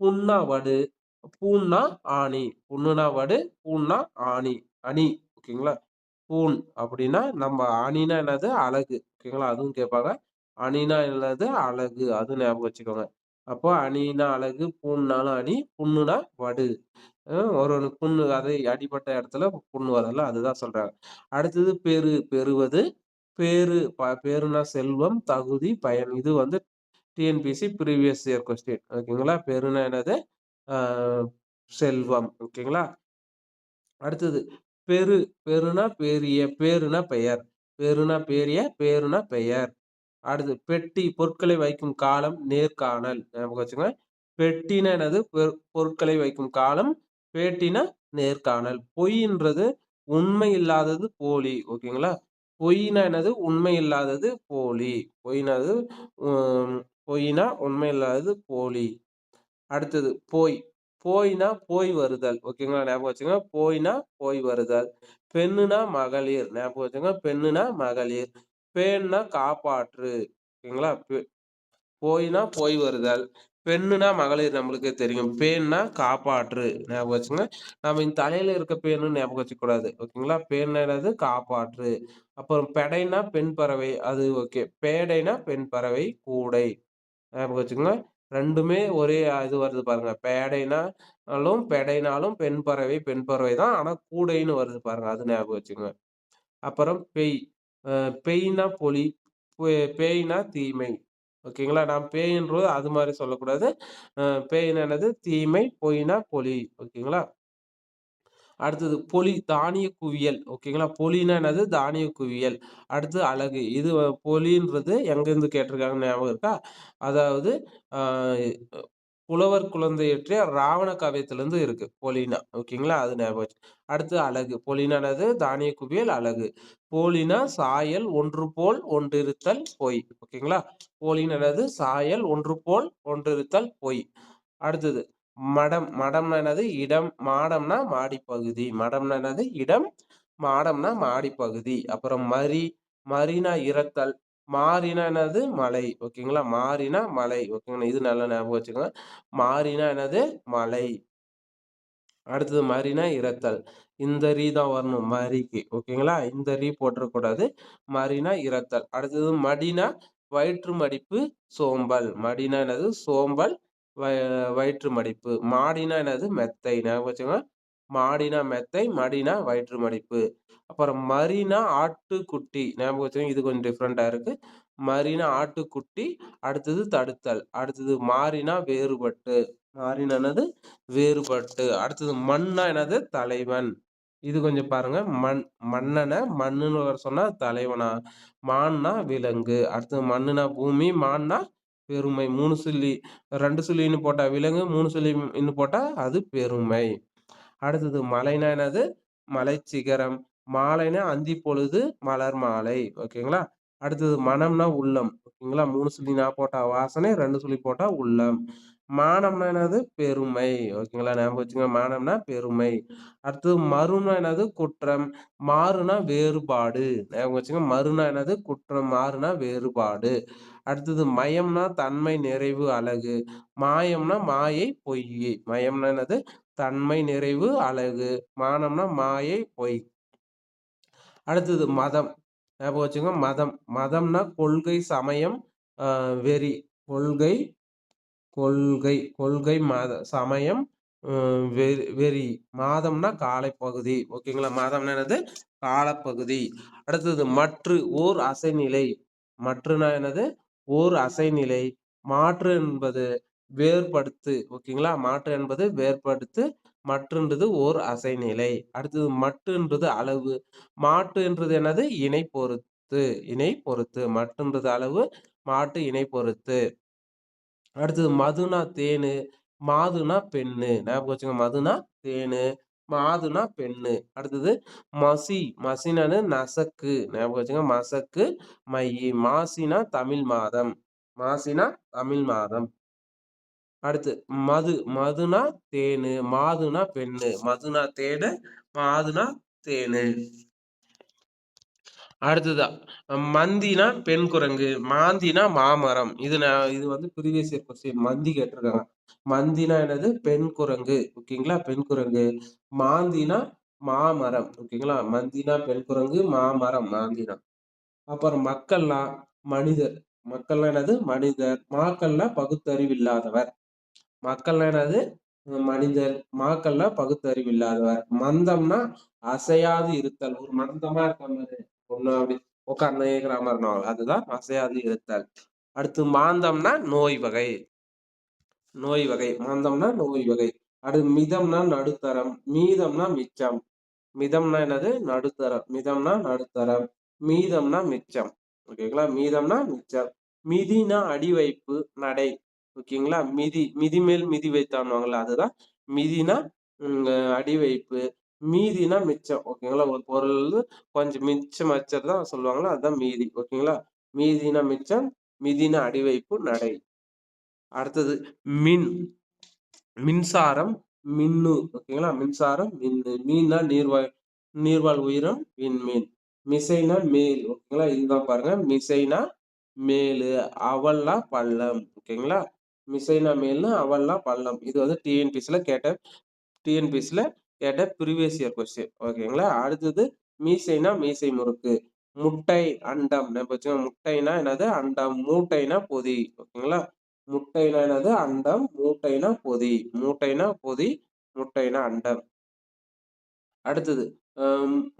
புண்ணா வடு. பூன்னா ஆணி. புண்ணுனா வடு, பூன்னா ஆணி. அணி. ஓகேங்களா? பூண் அப்படின்னா நம்ம அணினா என்னது? அழகு. ஓகேங்களா? அதுவும் கேட்பாங்க. அணினா என்னது? அழகு. அதுவும் ஞாபகம் வச்சுக்கோங்க. அப்போ அணினா அழகு, பூண்னாலும் அணி, புண்ணுனா வடு. ஒரு ஒரு புண்ணு அது அடிபட்ட இடத்துல புண்ணு வரும்ல, அதுதான் சொல்றாங்க. அடுத்தது பெறுவது. பேருனா செல்வம், தகுதி, பயன். இது வந்து டிஎன்பிஎஸ்சி ப்ரீவியஸ் இயர் கொஸ்டின். ஓகேங்களா? பெருனா என்னது? ஆ செல்வம். ஓகேங்களா? அடுத்தது பெரு. பெருனா பெரிய, பேருனா பெயர். பெருனா பெரிய, பேருனா பெயர். அடுத்து பெட்டி, பொருட்களை வைக்கும் காலம், நேர்காணல். ஞாபகம் வச்சுக்கோங்க. பெட்டினா என்னது? பொருட்களை வைக்கும் காலம். பேட்டினா நேர்காணல். பொய்ன்றது உண்மை இல்லாதது, போலி. ஓகேங்களா? பொய்னா என்னது? உண்மை இல்லாதது, போலி. பொய்னாது ம் பொய்னா உண்மை இல்லாதது, போலி. அடுத்தது போய். போய்னா போய் வருதல். ஓகேங்களா? ஞாபகம் வச்சுக்கோங்க. போய்னா போய் வருதல். பெண்ணுனா மகளிர். ஞாபகம் வச்சுக்கோங்க. பெண்ணுனா மகளிர். பேன்னா காப்பாற்று. ஓகேங்களா? போய்னா போய் வருதல். பெண்ணுனா மகளிர் நம்மளுக்கே தெரியும். பேன்னா காப்பாற்று. ஞாபகம் வச்சுக்கோங்க. நம்ம இந்த தலையில இருக்க பேருன்னு ஞாபகம் வச்சுக்கக்கூடாது. ஓகேங்களா? பேன்னா என்னது? காப்பாற்று. அப்புறம் பெடைனா பெண் பறவை. அது ஓகே. பேடைனா பெண் பறவை. கூடை. ஞாபகம் வச்சுக்கோங்க. 2மே ஒரே இது வருது பாருங்க. பேடைனாலும் பெடைனாலும் பெண் பறவை, பெண் பறவை தான். ஆனா கூடைன்னு வருது பாருங்க. அது ஞாபகம் வச்சுக்கோங்க. அப்புறம் பேய். அ பேய்னா பொய், பேய்னா தீமை. ஓகேங்களா? நான் பேயின்றது அது மாரி சொல்லக்கூடாது. அ பேய்னா என்னது? தீமை, பொய்னா பொய். ஓகேங்களா? அடுத்தது பொலி, தானிய குவியல். ஓகேங்களா? பொலினா என்னது? தானிய குவியல். அடுத்து அலகு. இது பொலின்றது எங்கேருந்து கேட்டிருக்காங்கன்னு ஞாபகம் இருக்கா? அதாவது அ புலவர் குழந்தை இயற்றிய ராவண காவியத்திலிருந்து இருக்கு. பொலினா. ஓகேங்களா? அது ஞாபகம் வச்சு. அடுத்து அலகு. பொலினா என்னது? தானிய குவியல், அலகு. போலினா சாயல், ஒன்று போல் ஒன்றிருத்தல், பொய். ஓகேங்களா? போலினா என்னது? சாயல், ஒன்று போல் ஒன்றிருத்தல், பொய். அடுத்தது மடம். மடம்னா என்னது? இடம். மாடம்னா மாடிப்பகுதி. மடம்னா என்னது? இடம். மாடம்னா மாடிப்பகுதி. அப்புறம் மறி. மறினா இரத்தல். மாறினா என்னது? மலை. ஓகேங்களா? மாறினா மலை. ஓகேங்களா? இது நல்லா ஞாபகம் வச்சுக்கோங்க. மாறினா என்னது? மலை. அடுத்தது மறினா இரத்தல். இந்த தான் வரணும் மறிக்கு. ஓகேங்களா? இந்த போட்டுறக்கூடாது. மறினா இரத்தல். அடுத்தது மடினா வயிற்று மடிப்பு, சோம்பல். மடினா என்னது? சோம்பல். வ வயிற்று மடிப்பு. மாடினா என்னது? மெத்தை. ஞாபகம் வச்சுக்கோங்க. மாடினா மெத்தை, மடினா வயிற்று மடிப்பு. அப்புறம் மரினா ஆட்டுக்குட்டி. ஞாபகம் வச்சுக்கோங்க. இது கொஞ்சம் டிஃபரெண்ட்டா இருக்கு. மரினா ஆட்டுக்குட்டி. அடுத்தது தடுத்தல். அடுத்தது மாறினா வேறுபட்டு. மாறினா என்னது? வேறுபட்டு. அடுத்தது மன்னா என்னது? தலைவன். இது கொஞ்சம் பாருங்க. மன்னன மன்னுன்னு சொன்னா தலைவனா? மான்னா விலங்கு. அடுத்தது மன்னுனா பூமி, மான்னா பெருமை. 3 சொல்லி 2 சொல்லி இன்னும் போட்டா விலங்கு, 3 சொல்லி இன்னும் போட்டா அது பெருமை. அடுத்தது மலைனா என்னது? மலைச்சிகரம். மாலைனா அந்தி பொழுது, மலர் மாலை. ஓகேங்களா? அடுத்தது மனம்னா உள்ளம். ஓகேங்களா? 3 சொல்லி நான் போட்டா வாசனை, 2 சொல்லி போட்டா உள்ளம். மானம்னா என்னது? பெருமை. ஓகேங்களா? ஞாபகம் வச்சுக்கோங்க. மானம்னா பெருமை. அடுத்தது மறுனா என்னது? குற்றம். மாறுனா வேறுபாடு. ஞாபகம் வச்சுக்கோங்க. மறுனா என்னது? குற்றம். மாறுனா வேறுபாடு. அடுத்தது மயம்னா தன்மை, நிறைவு, அழகு. மாயம்னா மாயை, பொய். மயம்னா என்னது? தன்மை, நிறைவு, அழகு. மானம்னா மாயை, பொய். அடுத்தது மதம். ஞாபகம் வச்சுக்கோங்க. மதம். மதம்னா கொள்கை, சமயம், வெறி. கொள்கை, கொள்கை சமயம், வெறி. மாதம்னா காலைப்பகுதி. ஓகேங்களா? மாதம்னா என்னது? காலப்பகுதி. அடுத்தது மற்று, ஓர் அசைநிலை. மற்றுனா என்னது? ஓர் அசைநிலை. மாற்று என்பது வேறுபடுத்து. ஓகேங்களா? மாற்று என்பது வேறுபடுத்து. மற்றுன்றது ஓர் அசைநிலை. அடுத்தது மட்டுன்றது அளவு. மாட்டு என்றது என்னது? இணை பொறுத்து. இணை பொறுத்து. மட்டுன்றது அளவு. மாட்டு இணை பொறுத்து. அடுத்தது மதுனா தேனு. மாதுனா பெண்ணு. ஞாபகம் வச்சுக்கோங்க. மதுனா தேனு. மாதுனா பெண்ணு. அடுத்தது மசி. மசினது நசக்கு. ஞாபகம் வச்சுக்கோங்க. மசக்கு, மையி. மாசினா தமிழ் மாதம். மாசினா தமிழ் மாதம். அடுத்து மது. மதுனா தேனு. மாதுனா பெண்ணு. மதுனா தேனு. மாதுனா தேனு. அடுத்ததா மந்தினா பெண் குரங்கு. மாந்தினா மாமரம். இது வந்து ப்ரீவியஸ் இயர் கொஸ்டின். மந்தி கேட்டிருக்காங்க. மந்தினா என்னது? பெண் குரங்கு. ஓகேங்களா? பெண் குரங்கு. மாந்தினா மாமரம். ஓகேங்களா? மந்தினா பெண் குரங்கு, மாமரம் மாந்தினா. அப்புறம் மக்கள்னா மனிதர். மக்கள்னா என்னது? மனிதர். மாக்கள்னா பகுத்தறிவு இல்லாதவர். மக்கள்னா என்னது? மனிதர். மாக்கள்னா பகுத்தறிவு இல்லாதவர். மந்தம்னா அசையாது இருத்தல். ஒரு மந்தமா இருக்க மாரி. ஒண்ணு அப்படி உட்கார்ந்தே இருக்கிற மாரி இருக்கணும். அதுதான் அசையாது இருத்தல். அடுத்து மாந்தம்னா நோய் வகை. நோய் வகை. மாந்தம்னா நோய் வகை. அடுத்து மிதம்னா நடுத்தரம். மீதம்னா மிச்சம். மிதம்னா என்னது? நடுத்தரம். மிதம்னா நடுத்தரம். மீதம்னா மிச்சம். ஓகேங்களா? மீதம்னா மிச்சம். மிதினா அடி வைப்பு, நடை. ஓகேங்களா? மிதி, மிதி மேல் மிதி வைத்தான்னுவாங்கல்ல, அதுதான் மிதினா அடி வைப்பு. மீதினா மிச்சம். ஓகேங்களா? ஒரு பொருள் கொஞ்சம் மிச்சம் வச்சது தான் சொல்லுவாங்கல்ல, அதுதான் மீதி. ஓகேங்களா? மீதினா மிச்சம், மிதினா அடி வைப்பு, நடை. அடுத்தது மின். மின்சாரம், மின்னு. ஓகேங்களா? மின்சாரம், மின்னு. மீன்னா நீர்வாழ் உயிரம், விண்மீன். மிசைனா மேல். ஓகேங்களா? இதுதான் பாருங்க. மிசைனா மேலு, அவல்னா பள்ளம். ஓகேங்களா? மிசைனா மேல்னு, அவல்னா பள்ளம். இது வந்து டிஎன்பிஎஸ்சில கேட்ட ப்ரீவியஸ் இயர் கொஸ்டின். ஓகேங்களா? அடுத்தது மீசைனா மீசை முறுக்கு. முட்டை, அண்டம். ஞாபகம் வச்சுக்கோங்க. முட்டைனா என்னது? அண்டம். மூட்டைனா பொதி. ஓகேங்களா? முட்டைனா என்னது? அண்டம். மூட்டைனா பொதி. மூட்டைனா பொதி. முட்டைனா அண்டம். அடுத்தது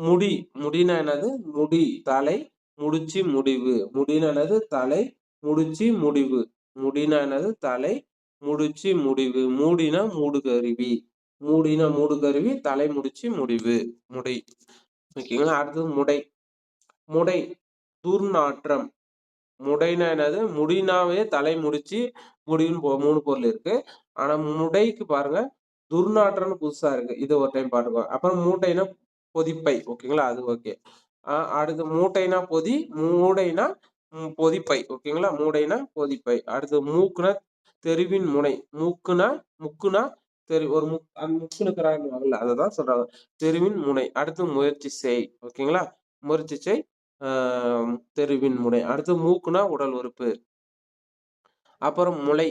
முடி. முடினா என்னது? முடி, தலை, முடிச்சு, முடிவு. முடினா என்னது? தலை, முடிச்சு, முடிவு. முடினா என்னது? தலை, முடிச்சு, முடிவு. மூடினா மூடுகருவி. மூடினா மூடுகருவி, தலை, முடிச்சு, முடிவு. முடி. ஓகேங்களா? அடுத்தது முடை. முடை, துர்நாற்றம். முடைனா என்னது? முடினாவே தலை முடிச்சு, முடின்னு 3 பொருள் இருக்கு. ஆனா முடைக்கு பாருங்க, துர்நாற்றம்னு புதுசா இருக்கு. இத ஒரு டைம் பாத்துக்கோங்க. அப்புறம் மூட்டைனா பொதிப்பை. ஓகேங்களா? அது ஓகே. அடுத்து மூட்டைனா பொதி, மூடைனா பொதிப்பை. ஓகேங்களா? மூடைனா பொதிப்பை. அடுத்து மூக்குனா தெருவின் முனை. முக்குனா ஒரு அந்த முக்குனுக்குறாங்கல்ல, அததான் சொல்றாங்க. தெருவின் முனை. அடுத்து முயற்சி செய். ஓகேங்களா? முயற்சி செய். ஆ தெருவின் முனை. அடுத்து மூக்குனா உடல் உறுப்பு. அப்புறம் முளை.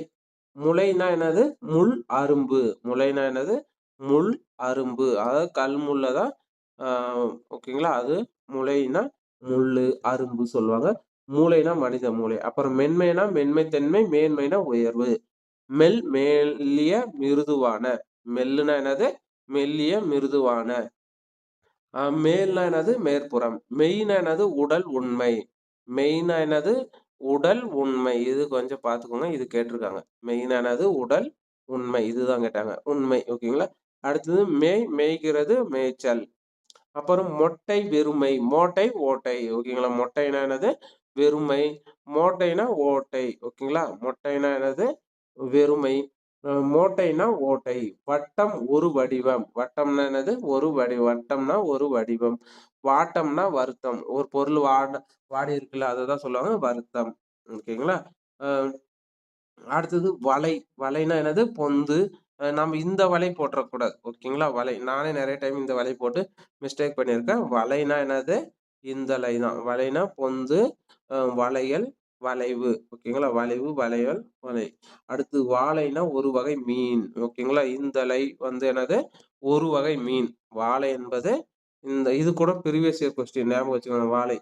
முளைனா என்னது? முள், அரும்பு. முளைனா என்னது? முள், அரும்பு. அதாவது கல்முள்ள தான் ஓகேங்களா? அது முளைனா முள்ளு, அரும்பு சொல்லுவாங்க. மூளைனா மனித மூளை. அப்புறம் மென்மைனா மென்மை தன்மை, மேன்மைனா உயர்வு. மெல்லிய, மிருதுவான. மெல்லுனா என்னது? மெல்லிய, மிருதுவான. மேல்னா என்னது? மேற்புறம். மெய்னா என்னது? உடல், உண்மை. மெய்னா என்னது? உடல், உண்மை. இது கொஞ்சம் பார்த்துக்கோங்க. இது கேட்டிருக்காங்க. மெய்னா என்னது? உடல், உண்மை. இதுதான் கேட்டாங்க. உண்மை. ஓகேங்களா? அடுத்தது மேய்கிறது, மேய்ச்சல். அப்புறம் மொட்டை, வெறுமை. மோட்டை, ஓட்டை. ஓகேங்களா? மொட்டைனா என்னது? வெறுமை. மோட்டைனா ஓட்டை. ஓகேங்களா? மொட்டைனா என்னது? வெறுமை. மோட்டைனா ஓட்டை. வட்டம், ஒரு வடிவம். வட்டம்னா என்னது? ஒரு வடிவம். வட்டம்னா ஒரு வடிவம். வாட்டம்னா வருத்தம். ஒரு பொருள் வாடி இருக்குல்ல, அததான் சொல்லுவாங்க வருத்தம். ஓகேங்களா? அ அடுத்தது வலை. வலைன்னா என்னது? பொந்து. நம்ம இந்த வலை போட்றக்கூடாது. ஓகேங்களா? வலை. நானே நெறைய டைம் இந்த வலை போட்டு மிஸ்டேக் பண்ணியிருக்கேன். வலைன்னா என்னது? இந்த லை தான். வலைன்னா பொந்து, வளையல், வளைவு. ஓகேங்களா? வளைவு, வளையல், வலை. அடுத்து வாழைன்னா ஒரு வகை மீன். ஓகேங்களா? இந்த லை வந்து என்னது? ஒரு வகை மீன். வாழை என்பது இது கூட ப்ரீவியஸ் இயர் கொஸ்டின் ஞாபகம் வச்சுக்கோங்க. வாழை.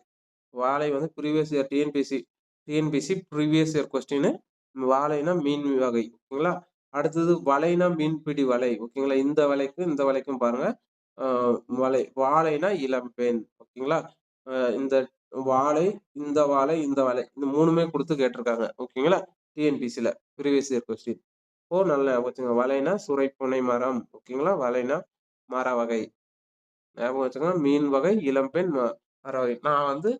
வாழை வந்து previous year TNPSC previous year question. வாழைனா மீன் வகை. ஓகேங்களா? அடுத்தது வலைனா மீன்பிடி வலை. ஓகேங்களா? இந்த வலைக்கும், இந்த வலைக்கும் பாருங்க. அ வாழைனா இளம்பெண். ஓகேங்களா? இந்த வாழை, இந்த வாழை, இந்த வாழை. இந்த 3மே குடுத்து கேட்டிருக்காங்க. ஓகேங்களா? டிஎன்பிசில ப்ரீவியஸ் இயர் கொஸ்டின். நல்லா ஞாபகம் வச்சுக்கோங்க. வலைனா சுரைப்புனை மரம். ஓகேங்களா? வலைனா மர வகை. ஞாபகம் வச்சுக்கோங்க. மீன் வகை, இளம்பெண், மர வகை. நான் வந்து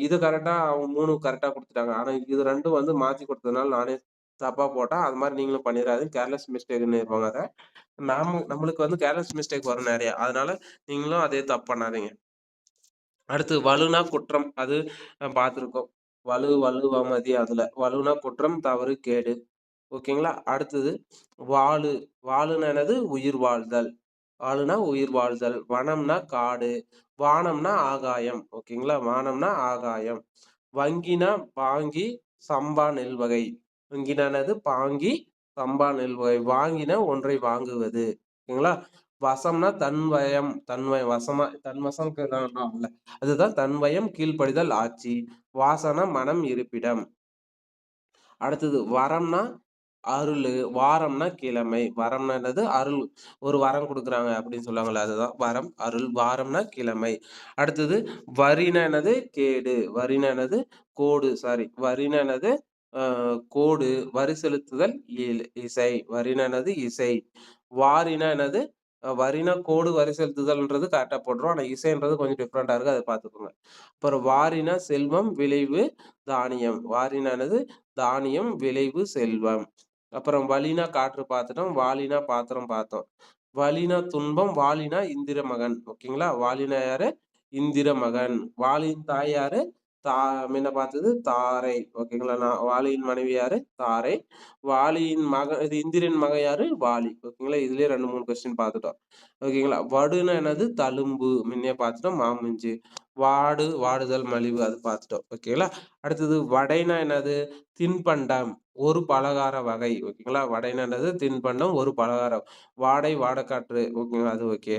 இது கரெக்ட்டா அவங்க 3 கரெக்ட்டா குடுத்துட்டாங்க. ஆனா இது 2ம் வந்து மாத்தி குடுத்ததுனால நானே தப்பா போட்டேன். அது மாரி நீங்களும் பண்ணிறாதீங்க. கேர்லெஸ் மிஸ்டேக்ன்னிருவாங்க அத. நம்மளுக்கு வந்து கேர்லெஸ் மிஸ்டேக் வரும் நெறைய. அதனால நீங்களும் அதே தப்பு பண்ணாதீங்க. அடுத்து வலுனா குற்றம். அது பார்த்திருக்கோம். வலுவமதி அதுல. வலுனா குற்றம், தவறு, கேடு. ஓகேங்களா? அடுத்தது வாளு. வாளுன்னா என்னது? உயிர் வாழ்தல். வாளுனா உயிர் வாழ்தல். வனம்னா காடு. வானம்னா ஆகாயம். ஓகேங்களா? வானம்னா ஆகாயம். வங்கினா பாங்கி, சம்பா நெல் வகை. வங்கினா என்னது? பாங்கி, சம்பா நெல் வகை. வாங்கினா ஒன்றை வாங்குவது. ஓகேங்களா? வசம்னா தன்வயம். வசமா தன்வசம் அதுதான் தன்வயம், கீழ்ப்படிதல், ஆட்சி. வாசனா மனம், இருப்பிடம். அடுத்தது வரம்னா அருளு, வாரம்னா கிழமை. வரம்னா என்னது? அருள். ஒரு வரம் குடுக்குறாங்க அப்படின்னு சொல்லுவாங்கல்ல, அதுதான் வரம், அருள். வாரம்னா கிழமை. அடுத்தது வரின்னா என்னது? கேடு. வரின்னா என்னது? கோடு. சாரி. வரின்னா என்னது? அ கோடு. வரி செலுத்துதல், இசை. வரின்னா என்னது? இசை. வாரின்னா என்னது? வரினா கோடு வரி செலுத்துதல்ன்றது கரெக்ட்டா போட்டுரும். ஆனா இசைன்றது கொஞ்சம் டிஃபரெண்ட்டா இருக்கு. அத பார்த்துக்கோங்க. அப்புறம் வாரினா செல்வம், விளைவு, தானியம். வாரினா என்னது? தானியம், விளைவு, செல்வம். அப்புறம் வளினா காற்று பார்த்துட்டோம். வாளினா பாத்திரம் பார்த்தோம். வளினா துன்பம், வாளினா இந்திர மகன். ஓகேங்களா? வாளினா யாரு? இந்திர மகன். வாளியின் தாய் யாரு? தா முன்ன பார்த்தது தாரை. ஓகேங்களா? வாலியின் மனைவி யாரு? தாரை. வாலியின் இது இந்திரன் மகன் யாரு? வாலி. ஓகேங்களா? இதுலயே 2, 3 கொஸ்டின் பார்த்துட்டோம். ஓகேங்களா? வடுனா என்னது? தழும்பு. முன்னயே பார்த்துட்டோம். மாமிஞ்சு. வாடு, வாடுதல், மலிவு அது பார்த்துட்டோம். ஓகேங்களா? அடுத்தது வடைனா என்னது? தின்பண்டம். ஒரு பலகார வகை. ஓகேங்களா? வடைனா என்னது? தின்பண்டம், ஒரு பலகாரம். வாடை, வாடைக்காற்று. ஓகேங்களா? அது ஓகே.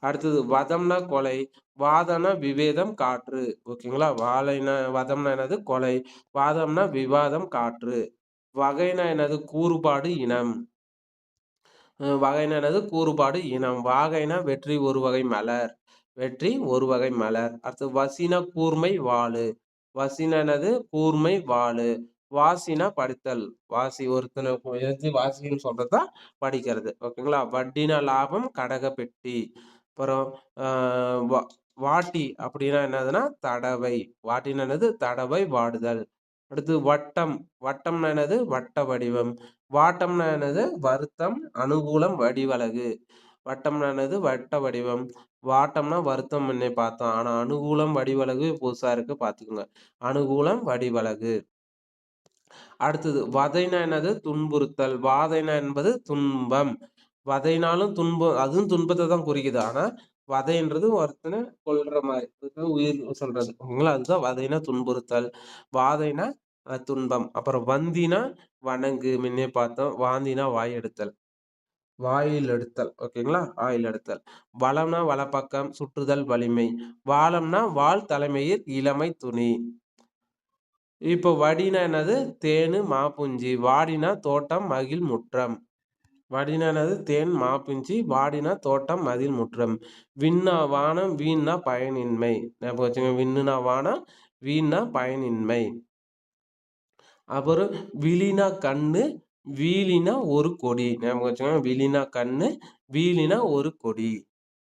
அடுத்தது வதம்னா கொலை, வாதம்னா விவேதம், காற்று. ஓகேங்களா? வதம்னா என்னது? கொலை. வாதம்னா விவாதம், காற்று. வகைனா என்னது? கூறுபாடு, இனம். வகைனா என்னது? கூறுபாடு, இனம். வாகைனா வெற்றி ஒரு வகை மலர். வெற்றி ஒரு வகை மலர். அடுத்து வசினா கூர்மை, வாளு. வசினா என்னது? கூர்மை, வாளு. வாசினா படித்தல். வாசி ஒருத்தன எழுதி வாசின்னு சொல்றது தான் படிக்கிறது. ஓகேங்களா? வட்டினா லாபம், கடக பெட்டி. அப்புறம் அ வ வாட்டி அப்படின்னா என்னதுன்னா, தடவை. வாட்டினா என்னது? தடவை, வாடுதல். அடுத்து வட்டம். வட்டம்னா என்னது? வட்ட வடிவம். வாட்டம்னா என்னது? வருத்தம், அனுகூலம், வடிவழகு. வட்டம்னா என்னது? வட்ட வடிவம். வாட்டம்னா வருத்தம் முன்னே பார்த்தோம். ஆனா அனுகூலம், வடிவழகு புதுசா இருக்கு பார்த்துக்கோங்க. அனுகூலம், வடிவழகு. அடுத்தது வதைனா என்னது? துன்புறுத்தல். வாதைனா என்பது துன்பம். வதைனாலும் துன்பம் அதுவும் துன்பத்த தான் குறிக்குது. ஆனா வதைன்றது ஒருத்தன கொல்ற மாரி. உயிர் சொல்றது. ஓகேங்களா? அதுதான் வதைனா துன்புறுத்தல். வாதைனா துன்பம். அப்புறம் வந்தினா வணங்கு முன்னே பார்த்தோம். வாந்தினா வாய் எடுத்தல். வாயில் எடுத்தல். ஓகேங்களா? வாயில் எடுத்தல். வளம்னா வலப்பக்கம், சுற்றுதல், வலிமை. வாளம்னா வாள், தலைமயிர், இளமை, துணி. இப்போ வடினா என்னது? தேனு, மாப்புஞ்சி. வாடினா தோட்டம், மகிழ், முற்றம். வடினா என்னது? தேன், மாப்புஞ்சி. வாடினா தோட்டம், மதில், முற்றம். விண்ணா வானம், வீண்னா பயனின்மை. ஞாபகம் வச்சுக்கோங்க. விண்ணுனா வானம், வீண்னா பயனின்மை. அப்புறம் விழினா கண்ணு, வீழினா ஒரு கொடி. ஞாபகம் வச்சுக்கோங்க. விழினா கண்ணு, வீழினா ஒரு கொடி.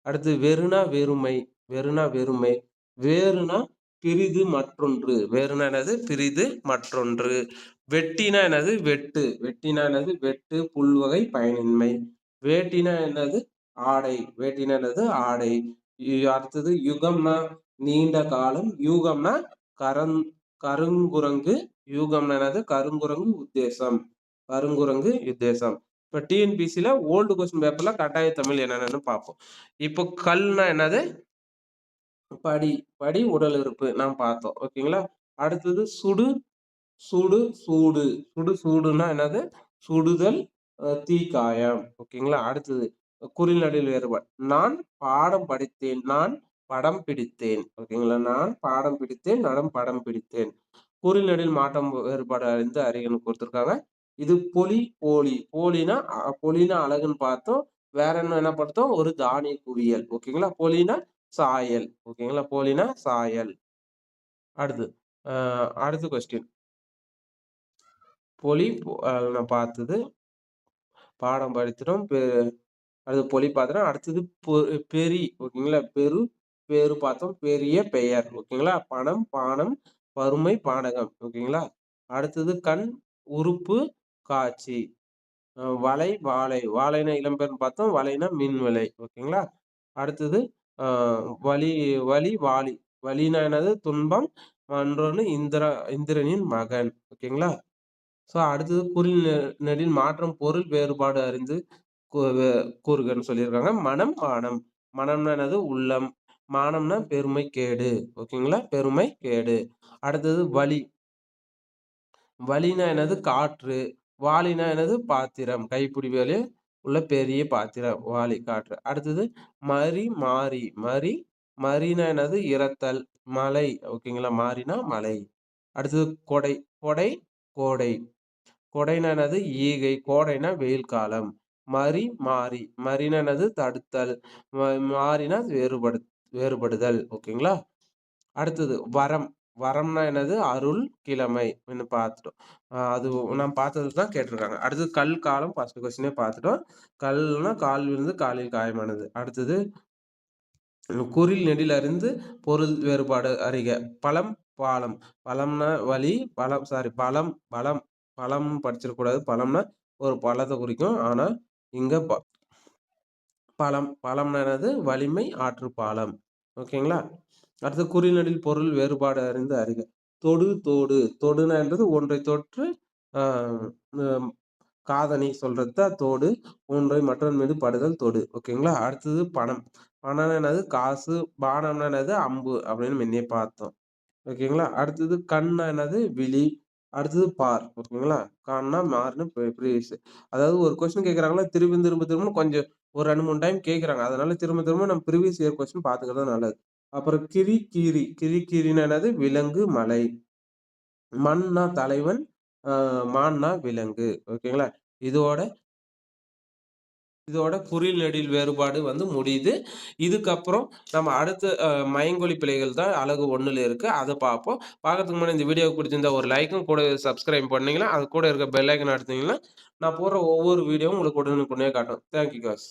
அடுத்து வெறுனா வெறுமை. வெறுனா வெறுமை. வேறுனா பிறிது மற்றொன்று. வேறுனா என்னது? பிறிது மற்றொன்று. வெட்டினா என்னது? வெட்டு. வெட்டினா என்னது? வெட்டு, புல்வகை, பயனின்மை. வேட்டினா என்னது? ஆடை. வேட்டினா என்னது? ஆடை. அடுத்தது யுகம்னா நீண்ட காலம். யூகம்னா கரந் கருங்குரங்கு. யூகம்னா என்னது? கருங்குரங்கு, உத்தேசம். கருங்குரங்கு, உத்தேசம். இப்ப டிஎன்பிசில ஓல்டு கொஸ்டின் பேப்பர்ல கட்டாய தமிழ் என்னென்னு பார்ப்போம். இப்போ கல்னா என்னது? படி. படி உடல் உறுப்பு நாம் பார்த்தோம். ஓகேங்களா? அடுத்தது சுடு, சுடு, சூடு. சூடுனா என்னது? சுடுதல், தீக்காயம். ஓகேங்களா? அடுத்தது குறில் நடுவில் வேறுபாடு. நான் பாடம் படித்தேன். நான் படம் பிடித்தேன். ஓகேங்களா? நான் பாடம் பிடித்தேன். நான் படம் பிடித்தேன். குறில் நடுவில் மாற்றம் வேறுபாடு அறிந்து அறியன்னு குடுத்துருக்காங்க. இது பொலி, போலி. பொலினா அழகுன்னு பார்த்தோம். வேற என்ன பார்த்தோம்? ஒரு தானிய குவியல். ஓகேங்களா? பொலினா சாயல். ஓகேங்களா? போலினா சாயல். அடுத்து அ அடுத்த கொஸ்டின். பொலி நான் பார்த்தது. பாடம் படித்துட்டோம். அடுத்து பொலி பார்த்தோம். அடுத்தது பெரி. ஓகேங்களா? பேரு பார்த்தோம். பெரிய பெயர். ஓகேங்களா? பணம், பானம், பருமை, பானகம். ஓகேங்களா? அடுத்தது கண், உறுப்பு, காட்சி. வலை, வாளை. வாழைனா இளம்பெண் பார்த்தோம். வலைனா மின்வலை. ஓகேங்களா? அடுத்தது அ வலி வலி, வாலி. வலினா என்னது? துன்பம். மற்றொன்னு இந்திரனின் மகன். ஓகேங்களா? ஸோ அடுத்தது குறில் நெடில் மாற்றம், பொருள் வேறுபாடு அறிந்து கூ வே கூறுகன்னு சொல்லியிருக்காங்க. மனம், மானம். மனம்னா என்னது? உள்ளம். மானம்னா பெருமை, கேடு. ஓகேங்களா? பெருமை, கேடு. அடுத்தது வலி. வலினா என்னது? காற்று. வாளினா என்னது? பாத்திரம். கைப்பிடி வேலை உள்ள பெரிய பாத்திரம். வாளி, காற்று. அடுத்தது மறி, மாரி. மறினா என்னது? இரத்தல். மழை. ஓகேங்களா? மாரினா மழை. அடுத்தது கொடை. கொடை, கோடை. கொடைனா என்னது? ஈகை. கோடைனா வெயில் காலம். மாரி. மறினா என்னது? தடுத்தல். மாறினா வேறுபடுதல். ஓகேங்களா? அடுத்தது வரம். வரம்னா என்னது? அருள், கிழமை ன்னு பார்த்துட்டோம். அது நாம் பார்த்தது தான் கேட்டிருக்காங்க. அடுத்தது கல், காலம் ஃபர்ஸ்ட் கொஸ்டினே பார்த்துட்டோம். கல்னா கால் விழுந்து காலில் காயமானது. அடுத்தது குறில் நெடில் அறிந்து பொருள் வேறுபாடு அறிக. பலம், பாலம். பலம்னா வழி, பலம், பலம். பலம் படிச்சிடக்கூடாது. பலம்னா ஒரு பழத்த குறிக்கும். ஆனா, இங்க பலம். பலம்னா என்னது? வலிமை, ஆற்று பாலம். ஓகேங்களா? அடுத்து குறிநெடில் பொருள் வேறுபாடு அறிந்து அறிக. தொடு, தோடு. தொடுனா என்றது ஒன்றை தொற்று அ ம் காதணி சொல்றது தான் தோடு. ஒன்றை மற்றொன் மீது படுதல் தொடு. ஓகேங்களா? அடுத்தது பணம். பணம்னா என்னது? காசு. பாணம்னா என்னது? அம்பு அப்படின்னு முன்னயே பார்த்தோம். ஓகேங்களா? அடுத்தது கண்னா என்னது? விழி. அடுத்தது பார். ஓகேங்களா? கான்னா மார்ன்னு ப்ரீவியஸ். அதாவது ஒரு கொஸ்டின் கேட்கறாங்கன்னா, திரும்ப திரும்ப திரும்ப கொஞ்சம் ஒரு 2, 3 டைம் கேட்கறாங்க. அதனால திரும்ப திரும்ப நம்ம ப்ரீவியஸ் இயர் கொஸ்டின் பார்த்துக்கிறது நல்லது. அப்புறம் கிரி, கீரி. கிரி, கீரின்னா என்னது? விலங்கு, மலை. மன்னா தலைவன், அ மான்னா விலங்கு. ஓகேங்களா? இதோட இதோட குறில் நெடில் வேறுபாடு வந்து முடியுது. இதுக்கப்புறம் நம்ம அடுத்த மயங்கொலி பிழைகள் தான் அலகு 1ல இருக்கு. அத பார்ப்போம். பார்க்கறதுக்கு முன்னாடி இந்த வீடியோ பிடிச்சிருந்தா ஒரு லைக்கும் கூட சப்ஸ்கிரைப் பண்ணீங்கன்னா, அது கூட இருக்க பெல் ஐகான் அழுத்துனீங்கன்னா, நான் போடுற ஒவ்வொரு வீடியோவும் உங்களுக்கு உடனுக்குடனே காட்டும். Thank you guys.